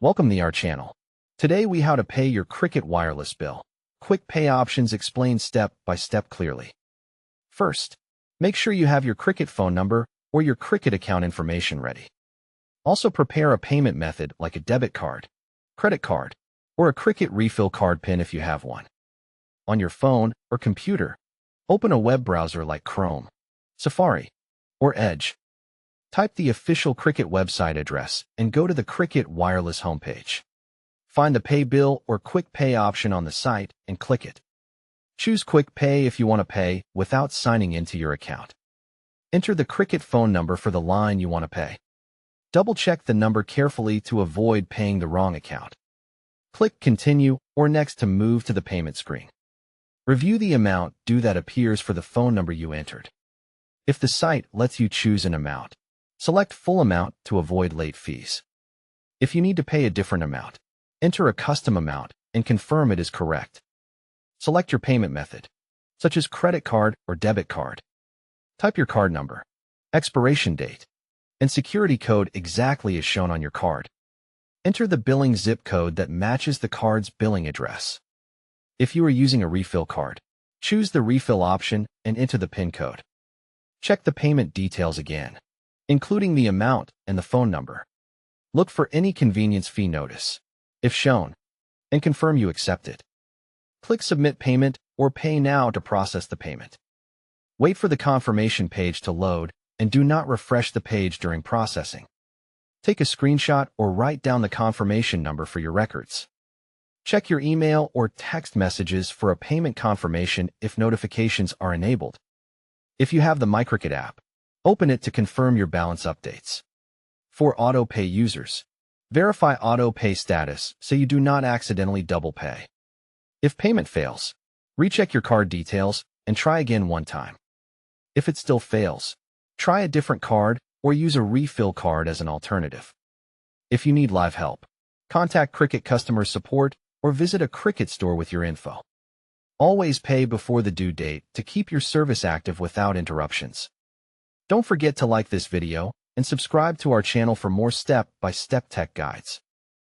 Welcome to our channel. Today we how to pay your Cricket wireless bill. Quick pay options explained step by step clearly. First, make sure you have your Cricket phone number or your Cricket account information ready. Also prepare a payment method like a debit card, credit card, or a Cricket refill card PIN if you have one. On your phone or computer, open a web browser like Chrome, Safari, or Edge. Type the official Cricket website address and go to the Cricket wireless homepage. Find the Pay Bill or Quick Pay option on the site and click it. Choose Quick Pay if you want to pay without signing into your account. Enter the Cricket phone number for the line you want to pay. Double-check the number carefully to avoid paying the wrong account. Click Continue or Next to move to the payment screen. Review the amount due that appears for the phone number you entered. If the site lets you choose an amount, select full amount to avoid late fees. If you need to pay a different amount, enter a custom amount and confirm it is correct. Select your payment method, such as credit card or debit card. Type your card number, expiration date, and security code exactly as shown on your card. Enter the billing zip code that matches the card's billing address. If you are using a refill card, choose the refill option and enter the PIN code. Check the payment details again, including the amount and the phone number. Look for any convenience fee notice, if shown, and confirm you accept it. Click Submit Payment or Pay Now to process the payment. Wait for the confirmation page to load and do not refresh the page during processing. Take a screenshot or write down the confirmation number for your records. Check your email or text messages for a payment confirmation if notifications are enabled. If you have the MyCricket app, open it to confirm your balance updates. For auto-pay users, verify auto-pay status so you do not accidentally double pay. If payment fails, recheck your card details and try again one time. If it still fails, try a different card or use a refill card as an alternative. If you need live help, contact Cricket customer support or visit a Cricket store with your info. Always pay before the due date to keep your service active without interruptions. Don't forget to like this video and subscribe to our channel for more step-by-step tech guides.